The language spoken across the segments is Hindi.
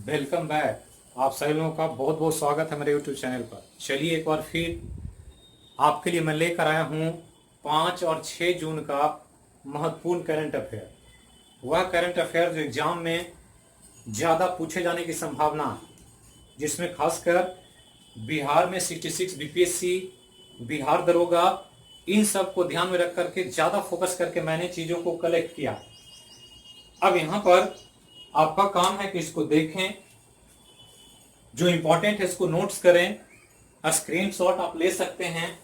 Welcome back. आप सभी लोगों का बहुत बहुत स्वागत है मेरे यूट्यूब चैनल पर। चलिए एक बार फिर आपके लिए मैं लेकर आया हूँ 5 और 6 जून का महत्वपूर्ण करंट अफेयर। वह करंट अफेयर जो एग्जाम में ज़्यादा पूछे जाने की संभावना है, जिसमें खासकर बिहार में 66 बीपीएससी, बिहार दरोगा, इन सब को ध्यान में रख करके ज़्यादा फोकस करके मैंने चीज़ों को कलेक्ट किया। अब यहाँ पर आपका काम है कि इसको देखें, जो इंपॉर्टेंट है इसको नोट्स करें, स्क्रीनशॉट आप ले सकते हैं।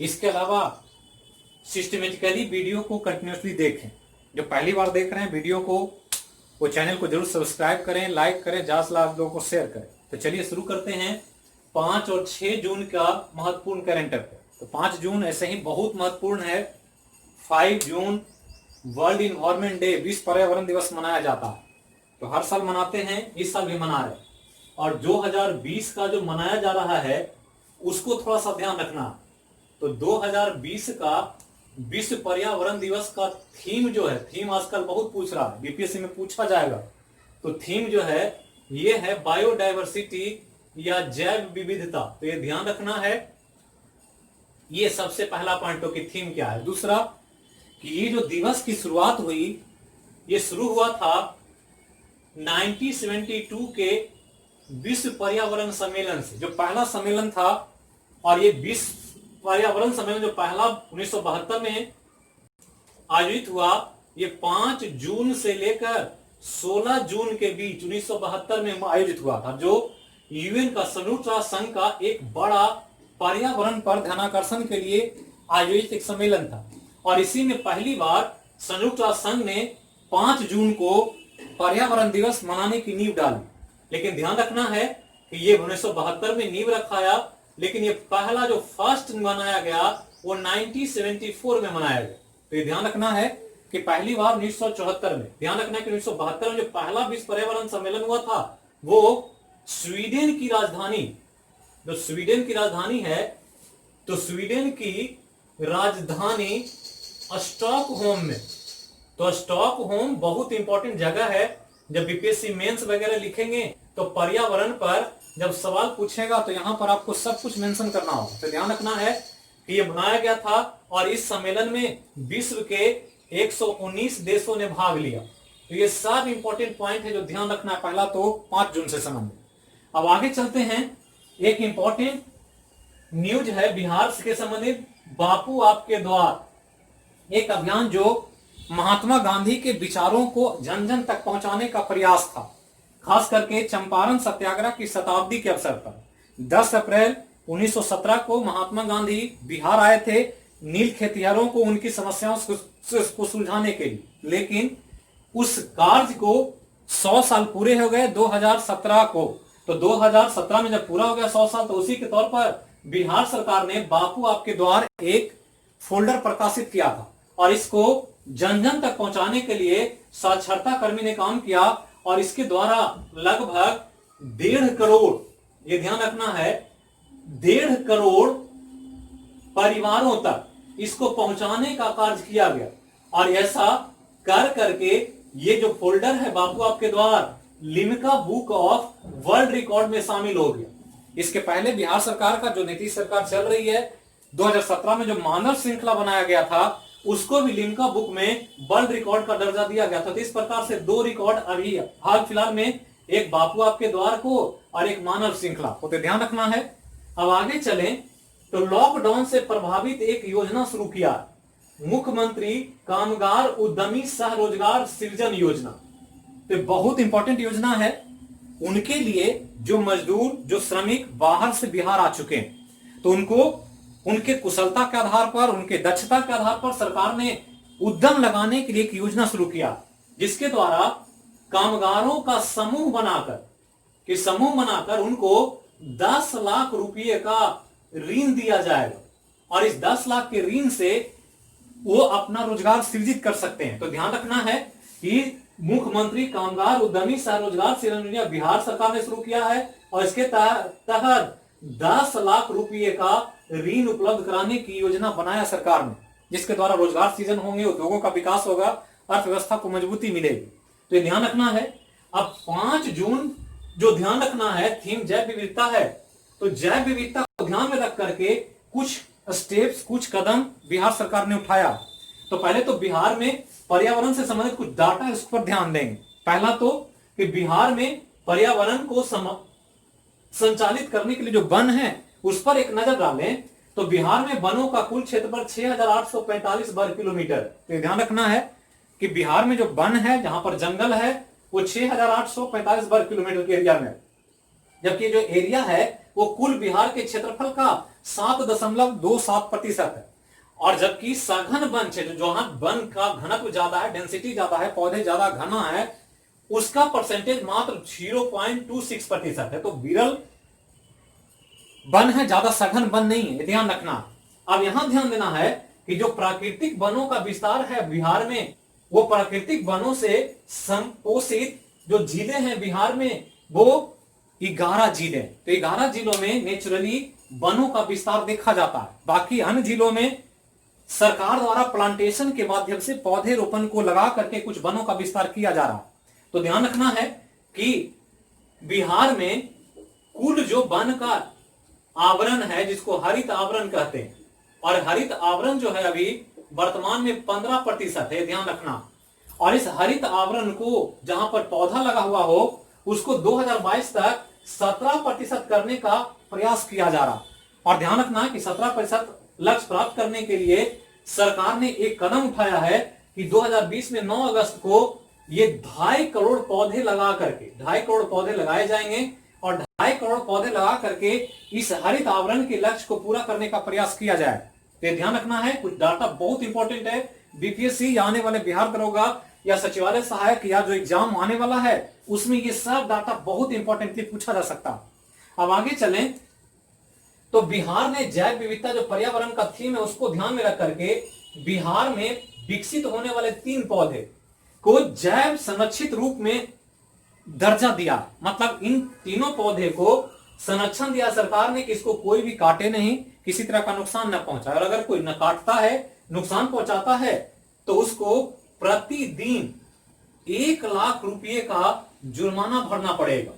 इसके अलावा सिस्टमेटिकली वीडियो को कंटिन्यूसली देखें। जो पहली बार देख रहे हैं वीडियो को, वो चैनल को जरूर सब्सक्राइब करें, लाइक करें, ज्यादा से ज्यादा लोगों को शेयर करें। तो चलिए शुरू करते हैं 5 और 6 जून का महत्वपूर्ण करंट अफेयर। तो 5 जून ऐसे ही बहुत महत्वपूर्ण है। 5 जून वर्ल्ड इन्वायरमेंट डे, विश्व पर्यावरण दिवस मनाया जाता है। तो हर साल मनाते हैं, इस साल भी मना रहे हैं। और 2020 का जो मनाया जा रहा है उसको थोड़ा सा ध्यान रखना। तो 2020 का विश्व पर्यावरण दिवस का थीम जो है, थीम आजकल बहुत पूछ रहा है, बीपीएससी में पूछा जाएगा। तो थीम जो है ये है बायोडायवर्सिटी या जैव विविधता। तो ये ध्यान रखना है। ये सबसे पहला पॉइंट हो कि थीम क्या है। दूसरा कि ये जो दिवस की शुरुआत हुई, ये शुरू हुआ था 1972 के विश्व पर्यावरण सम्मेलन से, जो पहला सम्मेलन था। और ये विश्व पर्यावरण सम्मेलन जो पहला 1972 में आयोजित हुआ, ये 5 जून से लेकर 16 जून के बीच 1972 में आयोजित हुआ था, जो यूएन का, संयुक्त राष्ट्र संघ का एक बड़ा पर्यावरण पर ध्यानाकर्षण के लिए आयोजित एक सम्मेलन था। और इसी में पहली बार संयुक्त राष्ट्र संघ ने 5 जून को पर्यावरण दिवस मनाने की नींव डाली। लेकिन ध्यान रखना है कि ये 1972 में नींव रखाया, लेकिन ये पहला जो फर्स्ट मनाया गया वो 1974 में मनाया गया। तो ये ध्यान रखना है कि पहली बार 1974 में, ध्यान रखना है कि 1972 में जो पहला विश्व पर्यावरण सम्मेलन हुआ था वो स्वीडन की राजधानी, जो स्वीडन की राजधानी है, तो स्वीडन की राजधानी स्टॉकहोम में। तो स्टॉकहोम बहुत इंपॉर्टेंट जगह है। जब बीपीएससी मेंस वगैरह लिखेंगे तो पर्यावरण पर जब सवाल पूछेगा तो यहां पर आपको सब कुछ मेंशन करना होगा। तो ध्यान रखना है कि यह बनाया गया था और इस सम्मेलन में विश्व के 119 देशों ने भाग लिया। तो ये सब इंपॉर्टेंट पॉइंट है जो ध्यान रखना है। पहला तो 5 जून से संबंधित। अब आगे चलते हैं। एक इंपॉर्टेंट न्यूज है बिहार के संबंधित, बापू आपके द्वार, एक अभियान जो महात्मा गांधी के विचारों को जन जन तक पहुंचाने का प्रयास था। खास करके चंपारण सत्याग्रह की शताब्दी के अवसर पर 10 अप्रैल 1917 को महात्मा गांधी बिहार आए थे नील खेतिहरों को उनकी समस्याओं को सुलझाने के लिए। लेकिन उस कार्य को 100 साल पूरे हो गए 2017 को। तो 2017 में जब पूरा हो गया 100 साल, तो उसी के तौर पर बिहार सरकार ने बापू आपके द्वार एक फोल्डर प्रकाशित किया था और इसको जन जन तक पहुंचाने के लिए साक्षरता कर्मी ने काम किया। और इसके द्वारा लगभग 1.5 करोड़, ये ध्यान रखना है, 1.5 करोड़ परिवारों तक इसको पहुंचाने का कार्य किया गया। और ऐसा कर करके ये जो फोल्डर है बापू आपके द्वार, Limca book of world record में शामिल हो गया। इसके पहले बिहार सरकार का, जो नीतीश सरकार चल रही है, 2017 में जो मानव श्रृंखला बनाया गया था उसको भी लिम्का बुक में वर्ल्ड रिकॉर्ड का दर्जा दिया गया था। तो इस प्रकार से 2 रिकॉर्ड अभी हाल फिलहाल में, एक बापू आपके द्वार को और एक मानव श्रृंखला को, तो ध्यान रखना है। अब आगे चलें तो लॉकडाउन से प्रभावित एक योजना शुरू किया, मुख्यमंत्री कामगार उद्यमी सह रोजगार सृजन योजना। तो बहुत इंपॉर्टेंट योजना है उनके लिए जो मजदूर, जो श्रमिक बाहर से बिहार आ चुके हैं, तो उनको उनके कुशलता के आधार पर, उनके दक्षता के आधार पर सरकार ने उद्यम लगाने के लिए एक योजना शुरू किया, जिसके द्वारा कामगारों का समूह बनाकर उनको 10 लाख रुपए का ऋण दिया जाएगा। और इस 10 लाख के ऋण से वो अपना रोजगार सृजित कर सकते हैं। तो ध्यान रखना है कि मुख्यमंत्री कामगार उद्यमी सह रोजगार सृजन योजना बिहार सरकार ने शुरू किया है और इसके तहत 10 लाख रुपए का ऋण उपलब्ध कराने की योजना बनाया सरकार ने, जिसके द्वारा रोजगार सृजन होंगे, उद्योगों का विकास होगा, अर्थव्यवस्था को मजबूती मिलेगी। तो ये ध्यान रखना है। अब 5 जून जो ध्यान रखना है, थीम जैव विविधता है, तो जैव विविधता को ध्यान में रख करके कुछ स्टेप्स, कुछ कदम बिहार सरकार ने उठाया। तो पहले तो बिहार में पर्यावरण से संबंधित कुछ डाटा, इस पर ध्यान देंगे। पहला तो कि बिहार में पर्यावरण को संचालित करने के लिए जो वन है उस पर एक नजर डालें। तो बिहार में वनों का कुल क्षेत्रफल 6,845 वर्ग किलोमीटर। तो ध्यान रखना है कि बिहार में जो वन है, जहां पर जंगल है, वो 6,845 वर्ग किलोमीटर के एरिया में, जबकि जो एरिया है वो कुल बिहार के क्षेत्रफल का 7.27% है। और जबकि सघन वन क्षेत्र, जहां वन का घनत्व ज्यादा है, डेंसिटी ज्यादा है, पौधे ज्यादा घना है, उसका परसेंटेज मात्र 0.26% है। तो विरल वन है, ज्यादा सघन वन नहीं है, ध्यान रखना। अब यहां ध्यान देना है कि जो प्राकृतिक वनों का विस्तार है बिहार में, वो प्राकृतिक वनों से संपोषित जो जिले हैं बिहार में, वो 11 जिले। तो 11 जिलों में नेचुरली वनों का विस्तार देखा जाता है। बाकी अन्य जिलों में सरकार द्वारा प्लांटेशन के माध्यम से पौधे रोपण को लगा करके कुछ वनों का विस्तार किया जा रहा है। तो ध्यान रखना है कि बिहार में कुल जो वन का आवरण है, जिसको हरित आवरण कहते हैं, और हरित आवरण जो है अभी वर्तमान में 15% है, ध्यान रखना। और इस हरित आवरण को जहां पर पौधा लगा हुआ हो, उसको 2022 तक 17% करने का प्रयास किया जा रहा। और ध्यान रखना कि 17% लक्ष्य प्राप्त करने के लिए सरकार ने एक कदम उठाया है कि 2020 में 9 अगस्त को ये 2.5 करोड़ पौधे लगा करके 2.5 करोड़ पौधे लगाए जाएंगे, और 2.5 करोड़ पौधे लगा करके इस हरित आवरण के लक्ष्य को पूरा करने का प्रयास किया जाए। तो ध्यान रखना है, कुछ डाटा बहुत इंपॉर्टेंट है। बीपीएससी या आने वाले बिहार दरोगा या सचिवालय सहायक या जो एग्जाम आने वाला है, उसमें ये सब डाटा बहुत इंपॉर्टेंटली पूछा जा सकता। अब आगे चलें तो बिहार ने जैव विविधता, जो पर्यावरण का थीम है, उसको ध्यान में रख करके बिहार में विकसित होने वाले 3 पौधे को जैव संरक्षित रूप में दर्जा दिया। मतलब इन तीनों पौधे को संरक्षण दिया सरकार ने कि इसको कोई भी काटे नहीं, किसी तरह का नुकसान न पहुंचाए, और अगर कोई न काटता है, नुकसान पहुंचाता है, तो उसको प्रतिदिन 1 लाख रुपये का जुर्माना भरना पड़ेगा।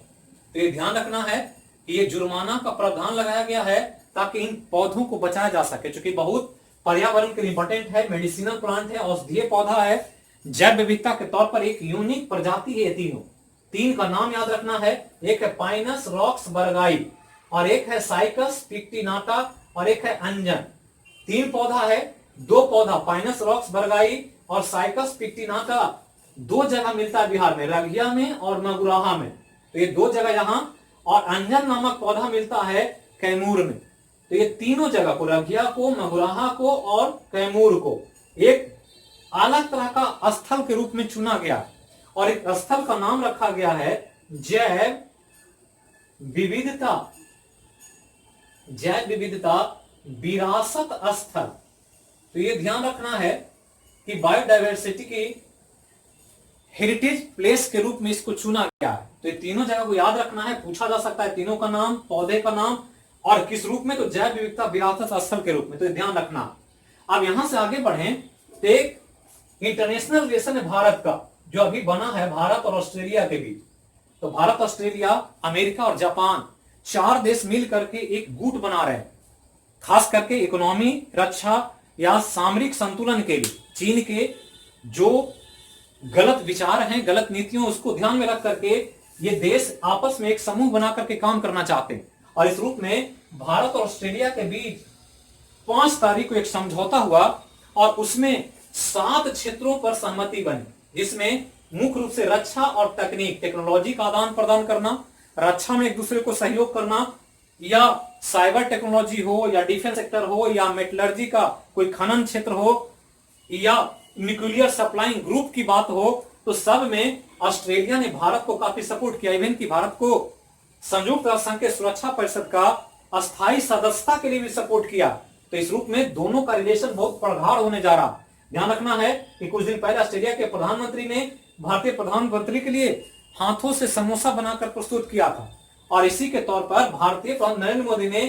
तो ये ध्यान रखना है कि ये जुर्माना का प्रावधान लगाया गया है ताकि इन पौधों को बचाया जा सके, क्योंकि बहुत पर्यावरण के लिए इंपॉर्टेंट है, मेडिसिनल प्लांट है, औषधीय पौधा है, जैव विविधता के तौर पर एक यूनिक प्रजाति है। तीनों 3 का नाम याद रखना है, एक है पाइनस रॉक्स बर्गाई, और एक है साइकस पिक्टिनाटा, और एक है अंजन। 3 पौधा है, 2 पौधा पाइनस रॉक्स बर्गाई और साइकस पिक्टिनाटा 2 जगह मिलता है बिहार में, रघिया में और मगुराहा में। तो ये 2 जगह यहां, और अंजन नामक पौधा मिलता है कैमूर में। तो ये तीनों जगह को, रघिया को, मगुराहा को और कैमूर को, एक अलग तरह का स्थल के रूप में चुना गया, और एक स्थल का नाम रखा गया है जैव विविधता, जैव विविधता विरासत स्थल। तो ये ध्यान रखना है कि बायोडायवर्सिटी की हेरिटेज प्लेस के रूप में इसको चुना गया है। तो ये तीनों जगह को याद रखना है, पूछा जा सकता है तीनों का नाम, पौधे का नाम, और किस रूप में, तो जैव विविधता विरासत स्थल के रूप में। तो ध्यान रखना। अब यहां से आगे बढ़ें तो एक इंटरनेशनल रिलेशन है भारत का, जो अभी बना है भारत और ऑस्ट्रेलिया के बीच। तो भारत, ऑस्ट्रेलिया, अमेरिका और जापान 4 देश मिल करके एक गुट बना रहे हैं, खास करके इकोनॉमी, रक्षा या सामरिक संतुलन के लिए। चीन के जो गलत विचार हैं, गलत नीतियों, उसको ध्यान में रख करके ये देश आपस में एक समूह बना करके काम करना चाहते हैं। और इस रूप में भारत और ऑस्ट्रेलिया के बीच 5 तारीख को एक समझौता हुआ, और उसमें 7 क्षेत्रों पर सहमति बनी, जिसमें मुख्य रूप से रक्षा और तकनीक, टेक्नोलॉजी का आदान प्रदान करना, रक्षा में एक दूसरे को सहयोग करना, या साइबर टेक्नोलॉजी हो, या डिफेंस सेक्टर हो, या मेटलर्जी का कोई खनन क्षेत्र हो, या न्यूक्लियर सप्लाइंग ग्रुप की बात हो, तो सब में ऑस्ट्रेलिया ने भारत को काफी सपोर्ट किया। इवन कि भारत को संयुक्त राष्ट्र संघ के सुरक्षा परिषद का अस्थायी सदस्यता के लिए भी सपोर्ट किया। तो इस रूप में दोनों का रिलेशन बहुत प्रगाढ़ होने जा रहा। ध्यान रखना है कि कुछ दिन पहले ऑस्ट्रेलिया के प्रधानमंत्री ने भारतीय प्रधानमंत्री के लिए हाथों से समोसा बनाकर प्रस्तुत किया था, और इसी के तौर पर भारतीय प्रधानमंत्री नरेंद्र मोदी ने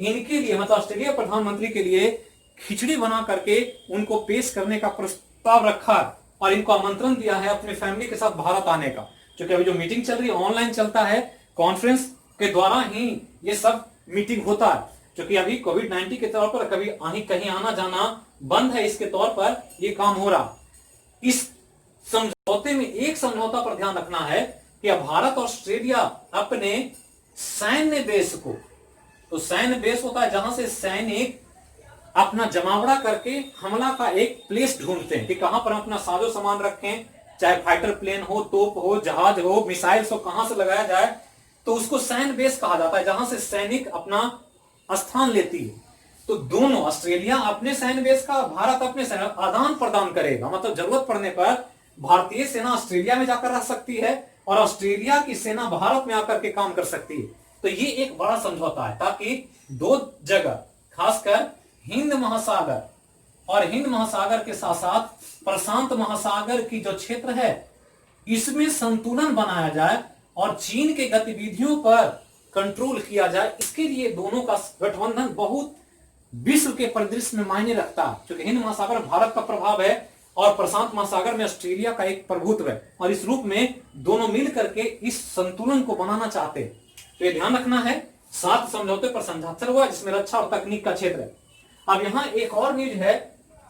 इनके लिए, मतलब ऑस्ट्रेलिया प्रधानमंत्री के लिए खिचड़ी बना करके उनको पेश करने का प्रस्ताव रखा, और इनको आमंत्रण दिया है अपने फैमिली के साथ भारत आने का। क्योंकि अभी जो मीटिंग चल रही है ऑनलाइन चलता है, कॉन्फ्रेंस के द्वारा ही ये सब मीटिंग होता है, क्योंकि अभी कोविड-19 के तौर पर कभी कहीं आना जाना बंद है, इसके तौर पर ये काम हो रहा। इस समझौते में एक समझौता पर ध्यान रखना है कि अब भारत और ऑस्ट्रेलिया अपने सैन्य बेस को, तो सैन्य बेस होता है जहां से सैनिक अपना जमावड़ा करके हमला का एक प्लेस ढूंढते हैं कि कहां पर हम अपना साजो सामान रखें, चाहे फाइटर प्लेन हो, तोप हो, जहाज हो, मिसाइल्स हो, कहां से लगाया जाए, तो उसको सैन्य बेस कहा जाता है, जहां से सैनिक अपना स्थान लेती है। तो दोनों, ऑस्ट्रेलिया अपने सैन्य बेस का, भारत अपने सैन्य, आदान प्रदान करेगा। मतलब जरूरत पड़ने पर भारतीय सेना ऑस्ट्रेलिया में जाकर रह सकती है और ऑस्ट्रेलिया की सेना भारत में आकर के काम कर सकती है। तो ये एक बड़ा समझौता है ताकि दो जगह, खासकर हिंद महासागर और हिंद महासागर के साथ साथ प्रशांत महासागर की जो क्षेत्र है, इसमें संतुलन बनाया जाए और चीन के गतिविधियों पर कंट्रोल किया जाए। इसके लिए दोनों का गठबंधन बहुत विश्व के परिदृश्य में मायने रखता है, क्योंकि हिंद महासागर भारत का प्रभाव है और प्रशांत महासागर में ऑस्ट्रेलिया का एक प्रभुत्व है, और इस रूप में दोनों मिल करके इस संतुलन को बनाना चाहते हैं। तो ये ध्यान रखना है। 7 समझौते पर समझौता हुआ जिसमें रक्षा और तकनीक का क्षेत्र है। अब यहां एक और न्यूज है,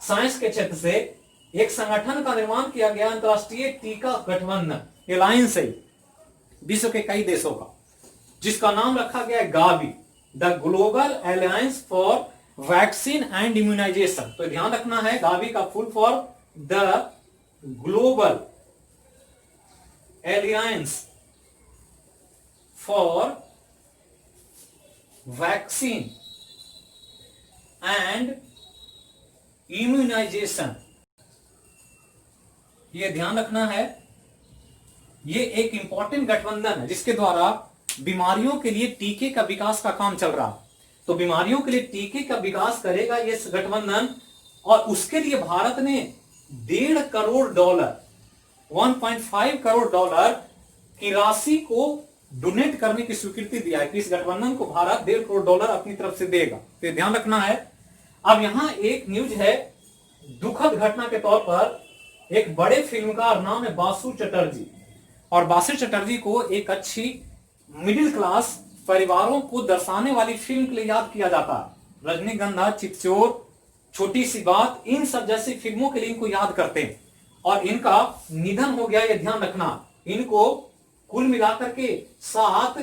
साइंस के क्षेत्र से एक संगठन का निर्माण किया गया, अंतरराष्ट्रीय टीका गठबंधन, एलायंस है विश्व के कई देशों का, जिसका नाम रखा गया है GAVI, the global alliance for vaccine and immunisation. तो ध्यान रखना है, गावी का full for the global alliance for vaccine and immunisation. ये ध्यान रखना है, ये एक इंपॉर्टेंट गठबंधन है जिसके द्वारा बीमारियों के लिए टीके का विकास का काम चल रहा। तो बीमारियों के लिए टीके का विकास करेगा ये गठबंधन, और उसके लिए भारत ने $1.5 करोड़ 1.5 करोड़ डॉलर की राशि को डोनेट करने की स्वीकृति दिया है कि इस गठबंधन को भारत $1.5 करोड़ अपनी तरफ से देगा। तो ध्यान रखना है। अब यहां एक न्यूज है, दुखद घटना के तौर पर एक बड़े फिल्मकार, नाम है बासु चटर्जी, और बासु चटर्जी को एक अच्छी मिडिल क्लास परिवारों को दर्शाने वाली फिल्म के लिए याद किया जाता है। रजनीगंधा, चितचोर, छोटी सी बात, इन सब जैसी फिल्मों के लिए इनको याद करते हैं, और इनका निधन हो गया, ये ध्यान रखना। इनको कुल मिलाकर के 7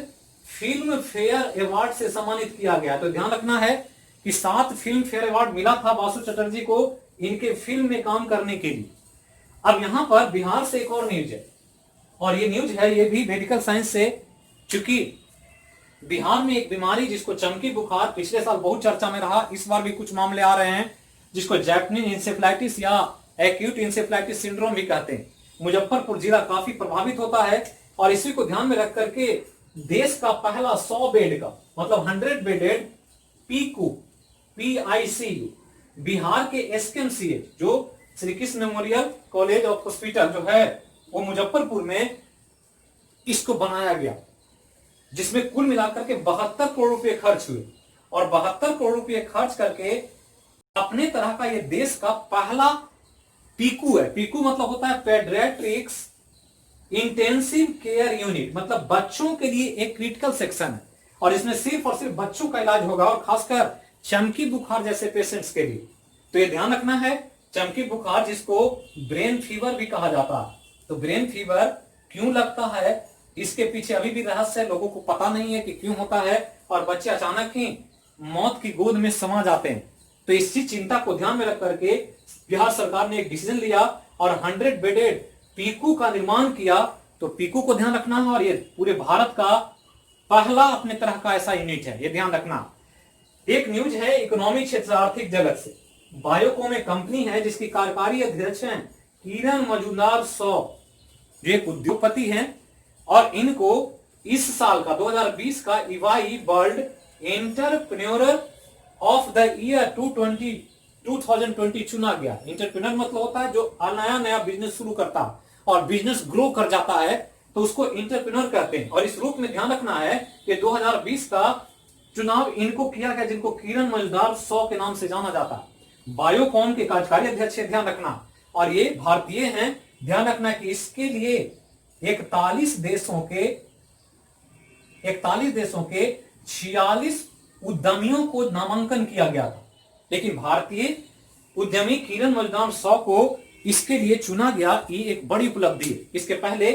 फिल्म फेयर अवार्ड से सम्मानित किया गया। तो ध्यान रखना है कि 7 फिल्म फेयर अवार्ड मिला था बासु चटर्जी को इनके फिल्म में काम करने के लिए। अब यहां पर बिहार से एक और न्यूज है, और ये न्यूज है, ये भी मेडिकल साइंस से, चूंकि बिहार में एक बीमारी जिसको चमकी बुखार पिछले साल बहुत चर्चा में रहा, इस बार भी कुछ मामले आ रहे हैं, जिसको जैपनीज इंसेफ्लाइटिस या एक्यूट इंसेफ्लाइटिस सिंड्रोम भी कहते हैं। मुजफ्फरपुर जिला काफी प्रभावित होता है, और इसी को ध्यान में रख करके देश का पहला 100 बेड का, मतलब 100 बेडेड PICU बिहार के SKMCH, जो Shri Krishna memorial college of hospital जो है वो मुजफ्फरपुर में, इसको बनाया गया, जिसमें कुल मिलाकर के 72 करोड़ रुपए खर्च हुए, और 72 करोड़ रुपए खर्च करके अपने तरह का ये देश का पहला PICU है। PICU मतलब होता है पेडियाट्रिक्स इंटेंसिव केयर यूनिट, मतलब बच्चों के लिए एक क्रिटिकल सेक्शन है, और इसमें सिर्फ और सिर्फ बच्चों का इलाज होगा, और खासकर चमकी बुखार जैसे पेशेंट्स के लिए। तो ये ध्यान रखना है, चमकी बुखार जिसको ब्रेन फीवर भी कहा जाता है। तो ब्रेन फीवर क्यों लगता है, इसके पीछे अभी भी रहस्य है, लोगों को पता नहीं है कि क्यों होता है, और बच्चे अचानक ही मौत की गोद में समा जाते हैं। तो इसी चिंता को ध्यान में रख करके बिहार सरकार ने एक डिसीजन लिया और 100 बेडेड PICU का निर्माण किया। तो PICU को ध्यान रखना है, और ये पूरे भारत का पहला अपने तरह का ऐसा यूनिट है, ये ध्यान रखना। एक न्यूज है इकोनॉमिक क्षेत्र, आर्थिक जगत से, बायोकॉम एक कंपनी है जिसकी कार्यकारी अध्यक्ष हैं किरण मजूमदार सौ, जो एक उद्योगपति हैं, और इनको इस साल का 2020 का EY world entrepreneur of the year 2020 चुना गया। एंटरप्रेन्योर मतलब होता है जो नया बिजनेस शुरू करता है और बिजनेस ग्रो कर जाता है, तो उसको एंटरप्रेन्योर कहते हैं। और इस रूप में ध्यान रखना है कि 2020 का चुनाव इनको किया गया, जिनको किरण मजूमदार सौ के नाम से जाना जाता है। बायोकॉम के कार्यकारी अध्यक्ष ध्यान रखना, और ये भारतीय हैं। ध्यान रखना कि इसके लिए 41 देशों के 41 देशों के 46 उद्यमियों को नामांकन किया गया था, लेकिन भारतीय उद्यमी किरण मजुमदार-शॉ को इसके लिए चुना गया। ये एक बड़ी उपलब्धि है। इसके पहले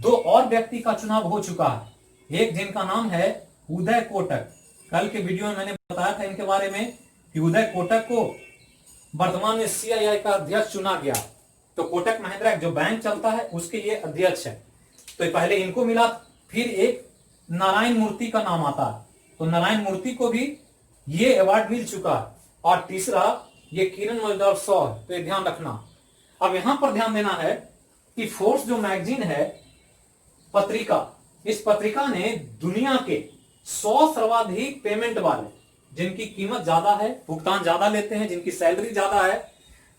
2 और व्यक्ति का चुनाव हो चुका है, एक जिनका नाम है उदय कोटक। कल के वीडियो में मैंने बताया था इनके बारे में कि उदय कोटक को वर्तमान में CII का अध्यक्ष चुना गया। तो कोटक महिंद्रा जो बैंक चलता है उसके ये अध्यक्ष है। तो पहले इनको मिला, फिर एक नारायण मूर्ति का नाम आता है, तो नारायण मूर्ति को भी ये अवार्ड मिल चुका है। और तीसरा ये किरण मजुमदार-शॉ है, तो ये ध्यान रखना। अब यहां पर ध्यान देना है कि फोर्स जो मैगजीन है पत्रिका, इस पत्रिका ने दुनिया के 100 सर्वाधिक पेमेंट वाले, जिनकी कीमत ज्यादा है, भुगतान ज्यादा लेते हैं, जिनकी सैलरी ज्यादा है,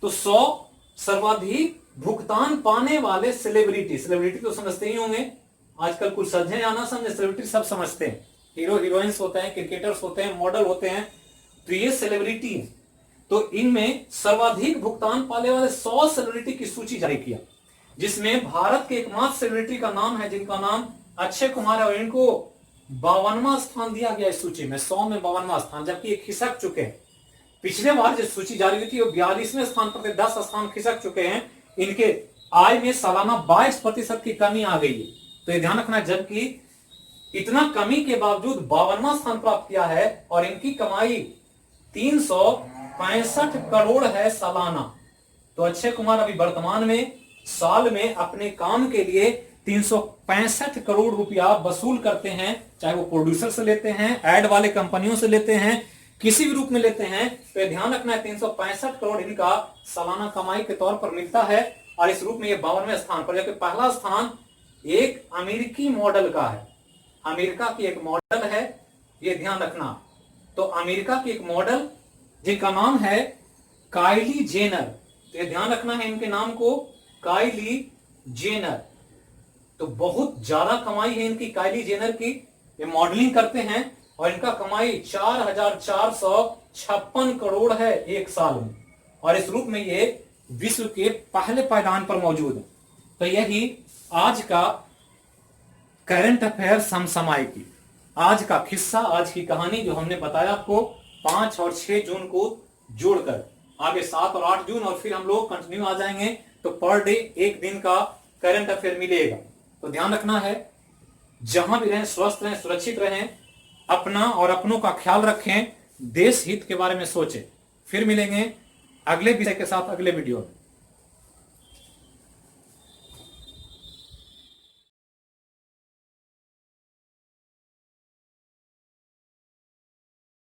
तो 100 सर्वाधिक भुगतान पाने वाले सेलिब्रिटी तो समझते ही होंगे, आजकल कुछ समझे या ना समझे, सेलिब्रिटी सब समझते हैं। हीरो हीरोइंस होते हैं, क्रिकेटर्स होते हैं, मॉडल होते हैं, तो ये सेलिब्रिटी है। तो इनमें सर्वाधिक भुगतान पाने वाले 100 सेलिब्रिटी की सूची जारी किया, जिसमें भारत के एकमात्र सेलिब्रिटी का नाम है जिनका नाम अक्षय कुमार है, और इनको 52वां स्थान दिया गया इस सूची में, 100 में 52वां स्थान, जबकि ये खिसक चुके हैं। पिछले बार जो सूची जारी हुई थी वो 42वें स्थान पर थे, 10 स्थान खिसक चुके हैं। इनके आय में सालाना 22% की कमी आ गई है, तो ये ध्यान रखना। जबकि इतना कमी के बावजूद 52वां स्थान प्राप्त किया है, और इनकी कमाई 365 करोड़ है सालाना। तो अक्षय कुमार अभी वर्तमान में साल में अपने काम के लिए 365 करोड़ रुपया वसूल करते हैं, चाहे वो प्रोड्यूसर से लेते हैं, एड वाले कंपनियों से लेते हैं, किसी भी रूप में लेते हैं। तो ध्यान रखना है 365 करोड़ इनका सालाना कमाई के तौर पर मिलता है, और इस रूप में ये 52वें स्थान पर। जबकि पहला स्थान एक अमेरिकी मॉडल का है, अमेरिका की एक मॉडल है, ये ध्यान रखना। तो अमेरिका की एक मॉडल जिनका नाम है काइली जेनर, तो ये ध्यान रखना है इनके नाम को, काइली जेनर। तो बहुत ज्यादा कमाई है इनकी काइली जेनर की, ये मॉडलिंग करते हैं, और इनका कमाई 4456 करोड़ है एक साल में, और इस रूप में ये विश्व के पहले पायदान पर मौजूद है। तो यही आज का करंट अफेयर समसामयिकी, आज का किस्सा, आज की कहानी जो हमने बताया आपको 5 और 6 जून को जोड़कर। आगे 7 और 8 जून और फिर हम लोग कंटिन्यू आ जाएंगे, तो पर डे एक दिन का करंट अफेयर मिलेगा। तो ध्यान रखना है, जहां भी रहें स्वस्थ रहें, सुरक्षित रहें, अपना और अपनों का ख्याल रखें, देश हित के बारे में सोचें। फिर मिलेंगे अगले विषय के साथ अगले वीडियो में।